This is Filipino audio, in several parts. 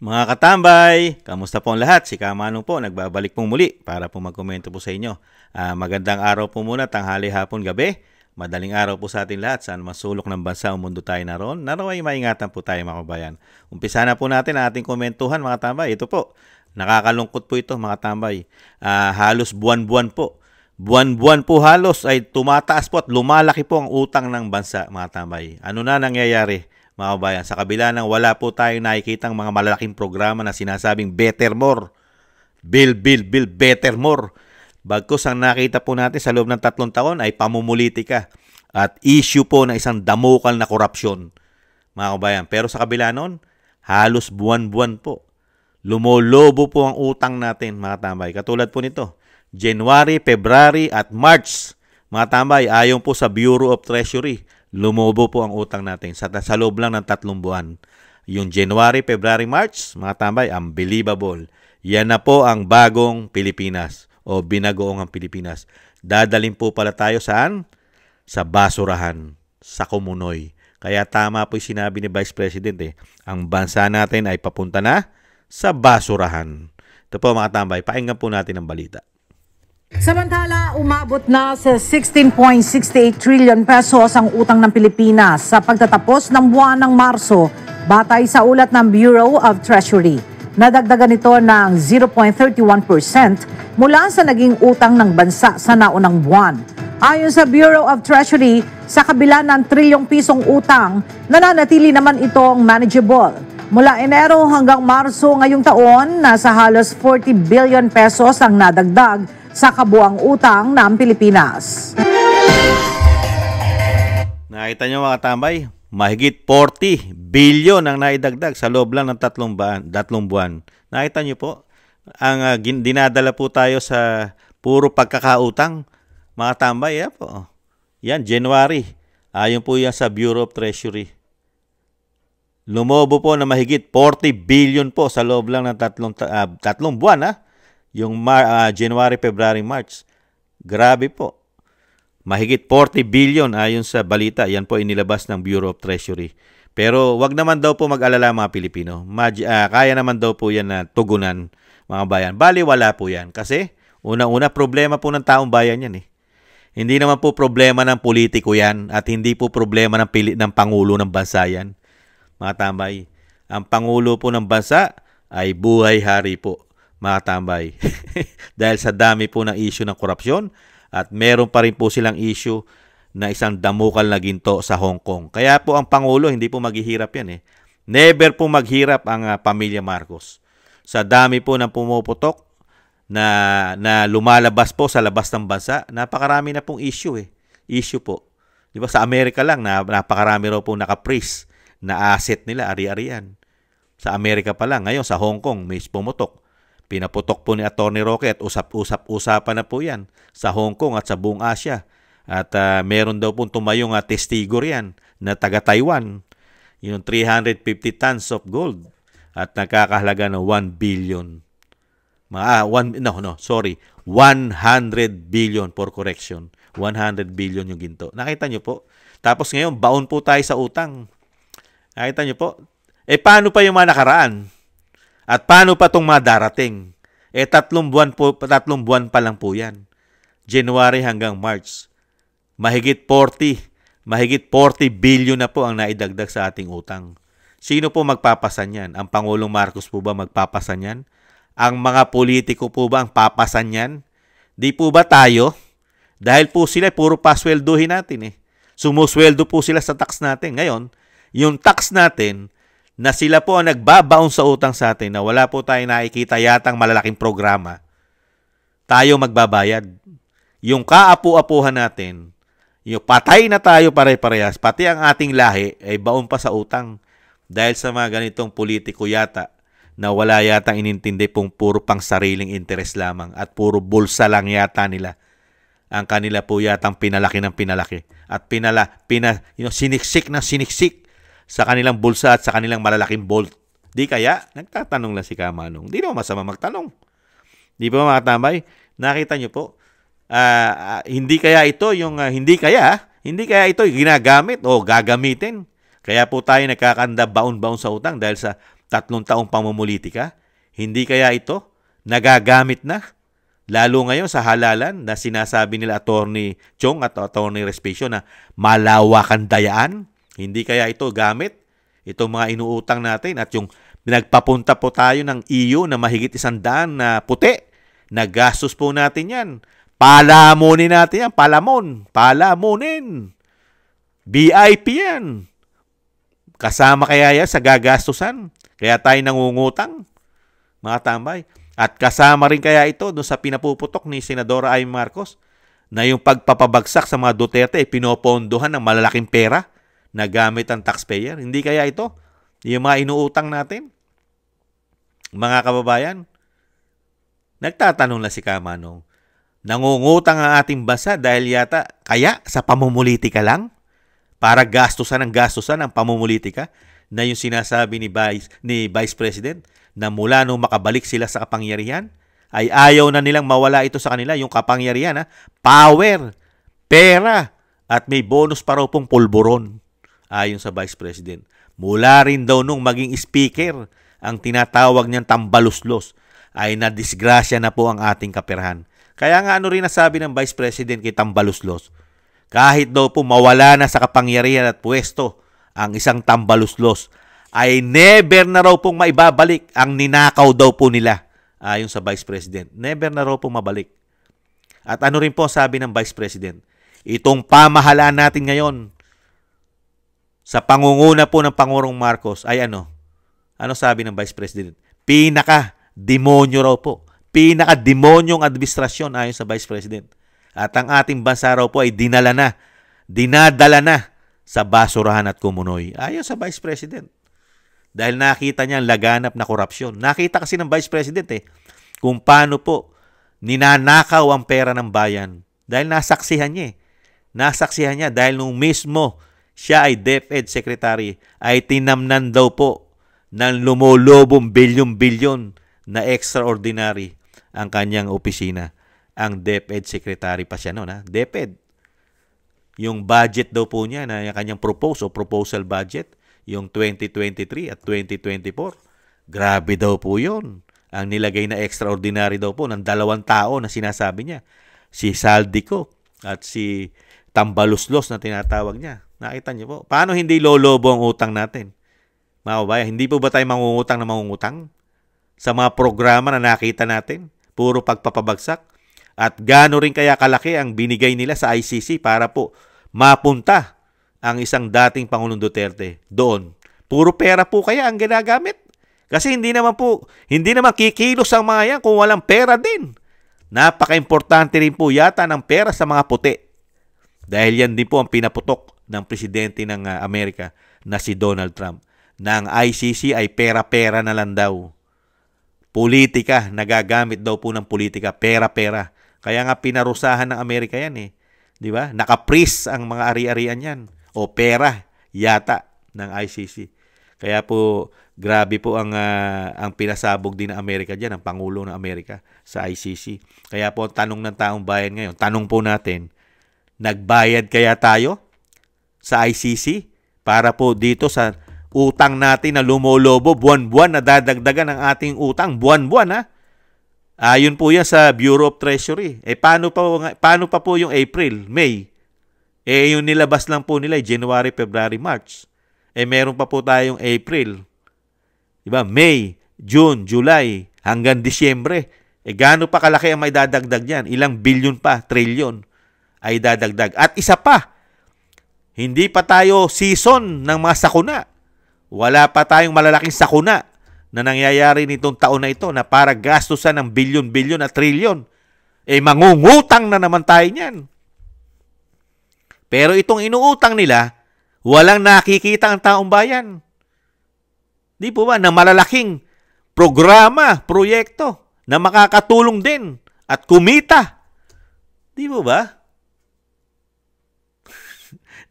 Mga katambay, kamusta po ang lahat? Si Kamanong po, nagbabalik pong muli para po magkomento po sa inyo. Magandang araw po muna, tanghali, hapon, gabi. Madaling araw po sa atin lahat. Saan masulok ng bansa o mundo tayo naroon. Naraway maingatan po tayo mga kabayan. Umpisa na po natin ang ating komentuhan mga tambay. Ito po, nakakalungkot po ito mga tambay. Halos buwan-buwan po. Buwan-buwan po halos ay tumataas po at lumalaki po ang utang ng bansa mga tambay. Ano na nangyayari? Mga kabayan, sa kabila ng wala po tayong nakikitang mga malalaking programa na sinasabing better more, bill, better more. Bagkus ang nakita po natin sa loob ng 3 taon ay pamumulitika at issue po na isang damukal na korupsyon. Mga kabayan, pero sa kabila nun, halos buwan-buwan po. Lumolobo po ang utang natin mga tambay. Katulad po nito, January, February at March. Mga tambay, ayon po sa Bureau of Treasury, lumobo po ang utang natin sa loob lang ng 3 buwan. Yung January, February, March, mga tambay, unbelievable. Yan na po ang bagong Pilipinas o binagoong ang Pilipinas. Dadalhin po pala tayo saan? Sa basurahan, sa kumunoy. Kaya tama po yung sinabi ni Vice President ang bansa natin ay papunta na sa basurahan. Ito po mga tambay, pakinggan po natin ang balita. Samantala, umabot na sa 16.68 trillion pesos ang utang ng Pilipinas sa pagtatapos ng buwan ng Marso, batay sa ulat ng Bureau of Treasury. Nadagdagan ito ng 0.31% mula sa naging utang ng bansa sa naunang buwan. Ayon sa Bureau of Treasury, sa kabila ng trilyong pisong utang, nananatili naman itong manageable. Mula Enero hanggang Marso ngayong taon, nasa halos 40 billion pesos ang nadagdag sa kabuang utang ng Pilipinas. Nakita nyo mga tambay, mahigit 40 billion ang naidagdag sa loob lang ng 3 buwan. Nakita nyo po, ang dinadala po tayo sa puro pagkakautang. Mga tambay, yan po. Yan, January. Ayon po yan sa Bureau of Treasury. Lumobo po na mahigit 40 billion po sa loob lang ng 3 buwan. Yung January, February, March. Grabe po. Mahigit 40 billion ayon sa balita. Yan po inilabas ng Bureau of Treasury. Pero wag naman daw po mag-alala mga Pilipino. Kaya naman daw po yan na tugunan mga bayan. Bali wala po yan. Kasi unang-una problema po ng taong bayan yan . Hindi naman po problema ng politiko yan at hindi po problema ng Pangulo ng bansa yan. Mga tambay. Ang Pangulo po ng bansa ay buhay-hari po. Mga tambay. Dahil sa dami po ng issue ng korupsyon at meron pa rin po silang issue na isang damukal na ginto sa Hong Kong. Kaya po ang Pangulo hindi po maghihirap yan . Never po maghirap ang pamilya Marcos. Sa dami po ng pumuputok na lumalabas po sa labas ng bansa, napakarami na pong issue . Issue po. Di ba sa Amerika lang, napakarami raw po naka-freeze na asset nila, ari-arian. Sa Amerika pa lang. Ngayon sa Hong Kong, may pumutok. Pinaputok po ni Atty. Roque at usap-usapan na po yan sa Hong Kong at sa buong Asia. At meron daw pong tumayong testigo riyan na taga-Taiwan. Yung 350 tons of gold at nakakahalaga ng 1 billion. 100 billion for correction. 100 billion yung ginto. Nakita nyo po? Tapos ngayon, baon po tayo sa utang. Nakita nyo po? Paano pa yung mga nakaraan? At paano pa itong madarating? 3 buwan pa lang po yan. January hanggang March. Mahigit 40 billion na po ang naidagdag sa ating utang. Sino po magpapasan yan? Ang Pangulong Marcos po ba magpapasan yan? Ang mga politiko po ba ang papasan yan? Di po ba tayo? Dahil po sila puro pasweldohin natin . Sumusweldo po sila sa tax natin. Ngayon, yung tax natin na sila po ang nagbabaon sa utang sa atin na wala po tayong nakikita yatang malalaking programa, tayo magbabayad. Yung kaapu-apuhan natin, yung patay na tayo pare-parehas, pati ang ating lahi ay baon pa sa utang. Dahil sa mga ganitong politiko yata na wala yatang inintindi pong puro pang sariling interes lamang at puro bulsa lang yata nila. Ang kanila po yatang pinalaki ng pinalaki at siniksik na siniksik sa kanilang bulsa at sa kanilang malalaking bolt. Di kaya, nagtatanong lang si Kamanong. Di naman masama magtanong. Di ba mga tambay? Nakita nyo po, hindi kaya ito ginagamit o gagamitin. Kaya po tayo nagkakanda baon-baon sa utang dahil sa 3 taong pamumulitika? Hindi kaya ito nagagamit na? Lalo ngayon sa halalan na sinasabi nila Attorney Chong at Attorney Respicio na malawakan dayaan. Hindi kaya ito gamit? Itong mga inuutang natin at yung pinagpapunta po tayo ng EU na mahigit 100 na puti. Nagastos po natin yan. Palamunin natin yan. Palamunin. BIP yan. Kasama kaya yan sa gagastusan? Kaya tayo nangungutang, mga tambay. At kasama rin kaya ito doon sa pinapuputok ni Senadora Amy Marcos na yung pagpapabagsak sa mga Duterte ay pinopondohan ng malalaking pera na gamit ang taxpayer. Hindi kaya ito yung mga inuutang natin? Mga kababayan, nagtatanong na si Kamanong, nangungutang ang ating bansa dahil yata kaya sa pamumulitika lang? Para gastusan ang pamumulitika na yung sinasabi ni Vice President na mula nung makabalik sila sa kapangyarihan ay ayaw na nilang mawala ito sa kanila, yung kapangyarihan, power, pera, at may bonus pa raw pong pulburon ayon sa Vice President. Mula rin daw nung maging speaker, ang tinatawag niyang tambaluslos, ay nadisgrasya na po ang ating kaperahan. Kaya nga ano rin nasabi ng Vice President kay tambaluslos, kahit daw po mawala na sa kapangyarihan at pwesto ang isang tambaluslos, ay never na raw pong maibabalik ang ninakaw daw po nila ayon sa Vice President. Never na raw pong mabalik. At ano rin po sabi ng Vice President, itong pamahalaan natin ngayon sa pangunguna po ng Pangulong Marcos ay ano? Ano sabi ng Vice President? Pinaka-demonyo raw po. Pinaka-demonyong administrasyon ayon sa Vice President. At ang ating bansa raw po ay dinadala na sa basurahan at kumunoy. Ayon sa Vice President. Dahil nakita niya ang laganap na korupsyon. Nakita kasi ng Vice President kung paano po ninanakaw ang pera ng bayan. Dahil nasaksihan niya Nasaksihan niya dahil nung mismo siya ay DepEd Secretary ay tinamnan daw po ng lumulubong bilyon-bilyon na extraordinary ang kanyang opisina. Ang DepEd Secretary pa siya noon. DepEd. Yung budget daw po niya na yung kanyang proposal budget, yung 2023 at 2024. Grabe daw po yun. Ang nilagay na extraordinary daw po ng 2 tao na sinasabi niya. Si Saldico at si Tambaluslos na tinatawag niya. Nakita niyo po. Paano hindi lolobo ang utang natin? Mga kabayan, hindi po ba tayo mangungutang? Sa mga programa na nakita natin, puro pagpapabagsak. At gaano rin kaya kalaki ang binigay nila sa ICC para po mapunta ang isang dating Pangulong Duterte doon. Puro pera po kaya ang ginagamit. Kasi hindi naman kikilos ang mga yan kung walang pera din. Napaka-importante rin po yata ng pera sa mga puti. Dahil yan din po ang pinaputok ng presidente ng Amerika na si Donald Trump. Na ang ICC ay pera-pera na lang daw. Politika, nagagamit daw po ng politika, pera-pera. Kaya nga pinarusahan ng Amerika yan Di ba? Naka-freeze ang mga ari-arian yan. O pera yata ng ICC. Kaya po, grabe po ang pinasabog din ng Amerika dyan, ang Pangulo ng Amerika sa ICC. Kaya po, tanong ng taong bayan ngayon, tanong po natin, nagbayad kaya tayo sa ICC para po dito sa utang natin na lumolobo, buwan-buwan na dadagdagan ang ating utang, buwan-buwan Ayon po yan sa Bureau of Treasury. Paano pa po yung April, May? Yung nilabas lang po nila January, February, March. Meron pa po tayong April. Diba? May, June, July, hanggang Disyembre. Gaano pa kalaki ang may dadagdag yan? Ilang bilyon pa, trilyon ay dadagdag. At isa pa, hindi pa tayo season ng mga sakuna. Wala pa tayong malalaking sakuna na nangyayari nitong taon na ito na para gastusan ng bilyon-bilyon at trilyon. Mangungutang na naman tayo niyan. Pero itong inuutang nila, walang nakikita ang taong bayan. Di po ba? Na malalaking programa, proyekto na makakatulong din at kumita. Di po ba?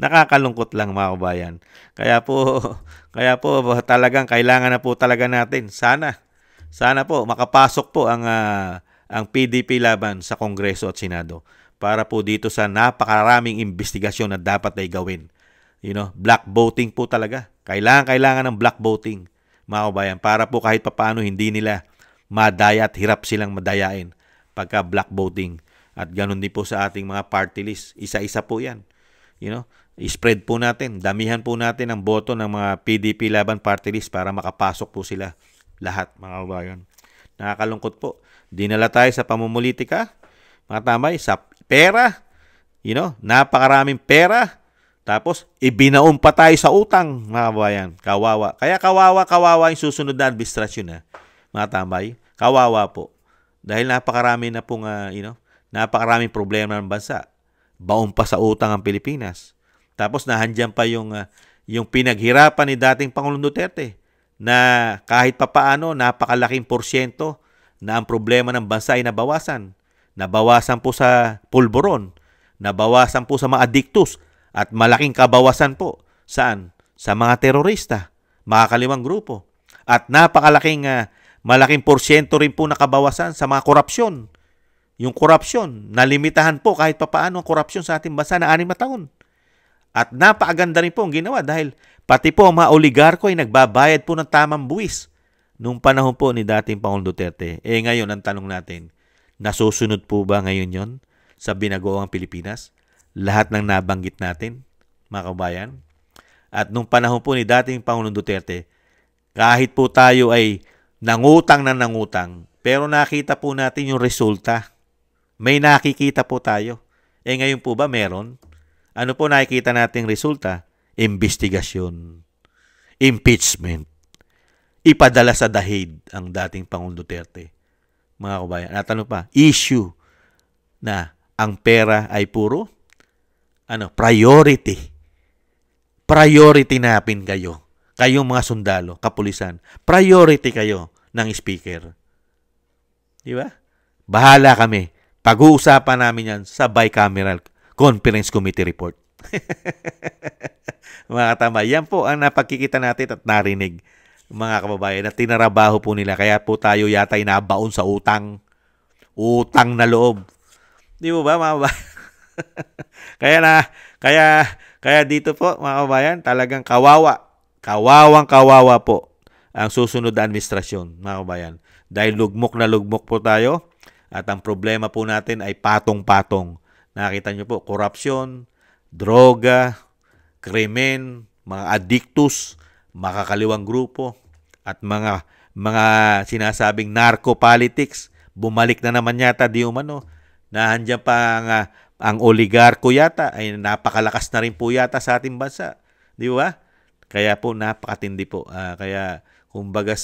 Nakakalungkot lang mga kabayan. Kaya po talagang kailangan na po talaga natin. Sana po makapasok po ang PDP laban sa Kongreso at Senado para po dito sa napakaraming investigasyon na dapat ay gawin. Black voting po talaga. Kailangan ng black voting. mga kabayan, para po kahit papaano hindi nila madaya at hirap silang madayain pagka black voting. At ganun din po sa ating mga party list. Isa-isa po yan. I-spread po natin, damihan po natin ang boto ng mga PDP laban party list para makapasok po sila lahat, mga kabayan. Nakakalungkot po. Dinala tayo sa pamumulitika, mga tambay, sa pera, napakaraming pera. Tapos, ibinaon pa tayo sa utang, mga kabayan. Kawawa. Kaya kawawa yung susunod na administrasyon, mga tambay. Kawawa po. Dahil napakarami na pong, napakaraming problema ng bansa. Baon pa sa utang ang Pilipinas. Tapos, nahandyan pa yung pinaghirapan ni dating Pangulong Duterte na kahit papaano, napakalaking porsyento na ang problema ng bansa ay nabawasan. Nabawasan po sa pulburon. Nabawasan po sa mga adiktus. At malaking kabawasan po. Saan? Sa mga terorista, mga kaliwang grupo. At malaking porsyento rin po nakabawasan sa mga korupsyon. Yung korupsyon, nalimitahan po kahit papaano ang korupsyon sa ating bansa na 6 na taon. At napakaganda rin po ang ginawa dahil pati po ang mga oligarko ay nagbabayad po ng tamang buwis nung panahon po ni dating Pangulong Duterte. Ngayon, ang tanong natin, nasusunod po ba ngayon yon sa binagoong Pilipinas? Lahat ng nabanggit natin, mga kabayan. At nung panahon po ni dating Pangulong Duterte, kahit po tayo ay nangutang, pero nakita po natin yung resulta. May nakikita po tayo. Ngayon po ba meron? Ano po nakikita nating resulta? Investigasyon. Impeachment. Ipadala sa dahig ang dating Pangulong Duterte. Mga kabayan. At ano pa? Issue na ang pera ay puro priority. Priority napin kayo. Kayong mga sundalo, kapulisan. Priority kayo ng speaker. Di ba? Bahala kami. Pag-uusapan namin yan sa bicameral conference committee report. Mga katama, yan po ang napagkikita natin at narinig, mga kababayan, na tinarabaho po nila. Kaya po tayo yata ay nabaon sa utang. Utang na loob. Di mo ba, mga kababayan? Kaya dito po, mga kababayan, talagang kawawa. Kawawa po ang susunod na administrasyon, mga kababayan. Dahil lugmok na lugmok po tayo at ang problema po natin ay patong-patong. Nakita nyo po, korupsyon, droga, krimen, mga adiktus, makakaliwang grupo, at mga sinasabing narco-politics. Bumalik na naman yata di umano. Nahandyan pa ang oligarko yata ay napakalakas na rin po yata sa ating bansa. Di ba? Kaya po napakatindi po. Kaya kumbaga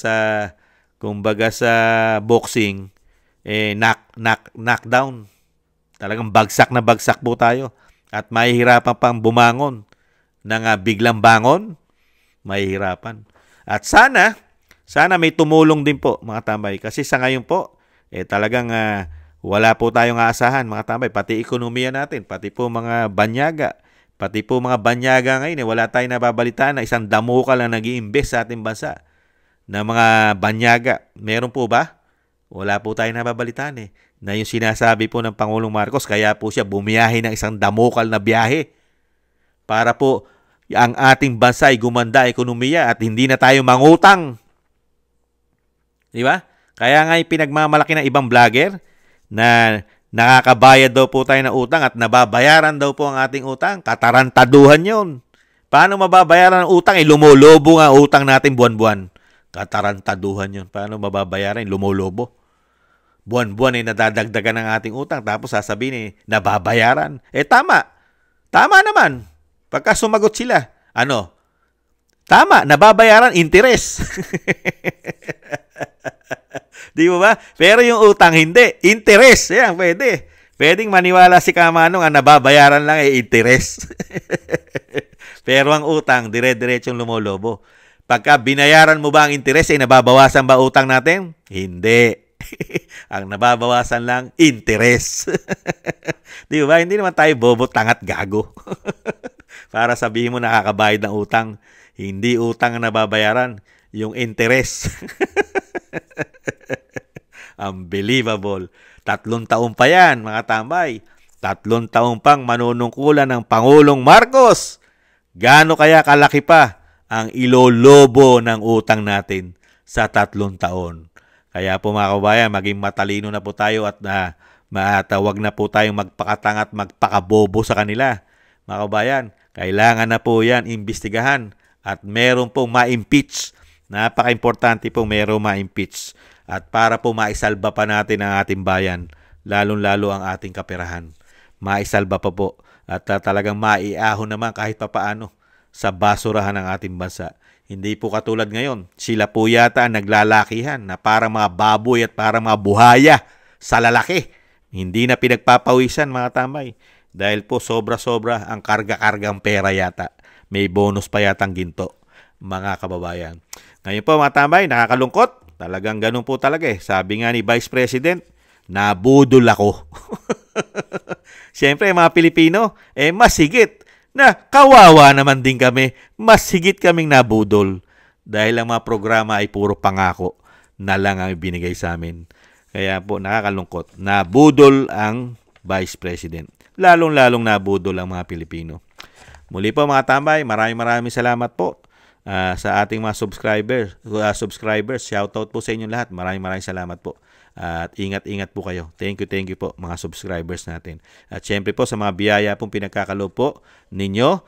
sa boxing, knockdown. Talagang bagsak na bagsak po tayo. At mahihirapan pang bumangon ng biglang bangon. Mahihirapan. At sana may tumulong din po, mga tambay. Kasi sa ngayon po, talagang wala po tayong aasahan, mga tambay. Pati ekonomiya natin, pati po mga banyaga. Pati po mga banyaga ngayon, wala tayong nababalitaan na isang damukal na nag-i-invest sa ating bansa na mga banyaga. Meron po ba? Wala po tayong nababalitaan na yung sinasabi po ng Pangulong Marcos, kaya po siya bumiyahe ng isang damukal na biyahe para po ang ating bansa ay gumanda ekonomiya at hindi na tayo mangutang. Di ba? Kaya nga pinagmamalaki ng ibang vlogger na nakakabayad daw po tayo ng utang at nababayaran daw po ang ating utang. Katarantaduhan yun. Paano mababayaran ang utang? Lumolobo nga utang natin buwan-buwan. Katarantaduhan yun. Paano mababayaran? Lumolobo. Buwan-buwan ay nadadagdagan ng ating utang. Tapos sasabihin nababayaran. Tama. Tama naman. Pagka sumagot sila. Ano? Tama. Nababayaran. Interes. Di ba ba? Pero yung utang hindi. Interes. Yan, pwede. Pwedeng maniwala si Kamanong ang nababayaran lang ay interes. Pero ang utang, dire-diretsong lumolobo. Pagka binayaran mo ba ang interes, ay nababawasan ba utang natin? Hindi. Ang nababawasan lang, interes. Di ba? Hindi naman tayo bobo, tangat, gago. Para sabihin mo nakakabayad ng utang. Hindi utang ang nababayaran, yung interes. Unbelievable. 3 taon pa yan, mga tambay. 3 taon pang manunungkulan ng Pangulong Marcos. Gaano kaya kalaki pa ang ilolobo ng utang natin sa 3 taon. Kaya po mga kabayan, maging matalino na po tayo at wag na po tayong magpakatanga at magpakabobo sa kanila. Mga kabayan, kailangan na po yan imbestigahan at meron pong ma-impeach. Napaka-importante po meron ma-impeach. At para po maisalba pa natin ang ating bayan, lalong-lalo ang ating kaperahan. Maisalba pa po at talagang maiahon naman kahit papaano sa basurahan ng ating bansa. Hindi po katulad ngayon. Sila po yata ang naglalakihan na parang mga baboy at parang mga buhaya sa lalaki. Hindi na pinagpapawisan mga tambay. Dahil po sobra-sobra ang karga-kargang pera yata. May bonus pa yatang ginto, mga kababayan. Ngayon po mga tambay, nakakalungkot. Talagang ganun po talaga eh. Sabi nga ni Vice President, nabudol ako. Siyempre mga Pilipino, mas higit na kawawa naman din kami. Mas higit kaming nabudol dahil ang mga programa ay puro pangako na lang ang ibinigay sa amin. Kaya po nakakalungkot. Nabudol ang Vice President. Lalong-lalong nabudol ang mga Pilipino. Muli po mga tambay, maraming salamat po sa ating mga subscribers. Shoutout po sa inyo lahat. Maraming salamat po. At ingat-ingat po kayo. Thank you po mga subscribers natin. At syempre po sa mga biyaya pong pinagkakaloob po ninyo.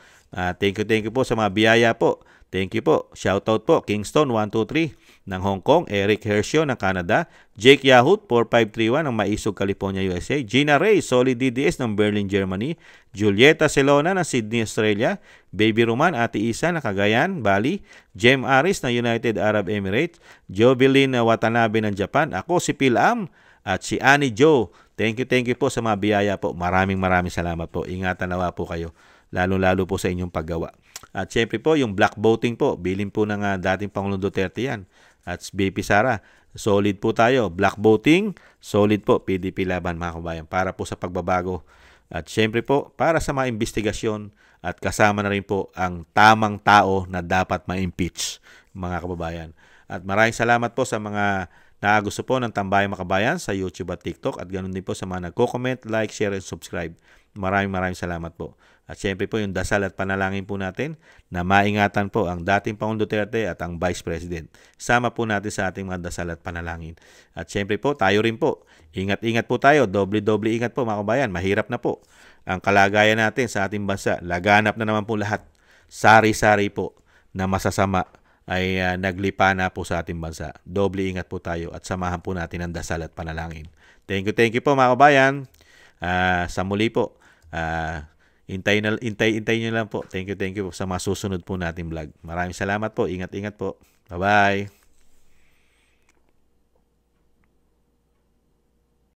Thank you po sa mga biyaya po. Thank you po. Shoutout po Kingston 123 ng Hong Kong, Eric Hershio ng Canada, Jake Yahut 4531 ng Maisog, California, USA, Gina Ray, Solid DDS ng Berlin, Germany, Julieta Celona ng Sydney, Australia, Baby Roman, Ate Isa ng Cagayan, Bali, Jem Aris ng United Arab Emirates, Jovelyn Watanabe ng Japan, ako si Phil Am at si Annie Joe. Thank you po sa mga biyaya po. Maraming salamat po. Ingatan nawa po kayo. Lalo po sa inyong paggawa. At syempre po, yung black voting po, bilin po ng dating Pangulong Duterte yan. At BP Sara, solid po tayo. Black voting, solid po. PDP laban mga kabayan. Para po sa pagbabago. At syempre po, para sa mga investigasyon at kasama na rin po ang tamang tao na dapat ma-impeach mga kababayan. At maraming salamat po sa mga gusto po ng Tambayang Makabayan sa YouTube at TikTok. At ganoon din po sa mga nagko-comment, like, share, and subscribe. Maraming salamat po. At syempre po yung dasal at panalangin po natin na maingatan po ang dating Pangulong Duterte at ang Vice President. Sama po natin sa ating mga dasal at panalangin. At syempre po, tayo rin po. Ingat po tayo. Doble ingat po mga kabayan. Mahirap na po ang kalagayan natin sa ating bansa. Laganap na naman po lahat. Sari-sari po na masasama ay naglipa na po sa ating bansa. Doble ingat po tayo at samahan po natin ang dasal at panalangin. Thank you po mga kabayan. Sa muli po. Intay nyo lang po. Thank you po sa mga susunod po nating vlog. Maraming salamat po. Ingat po. Bye-bye.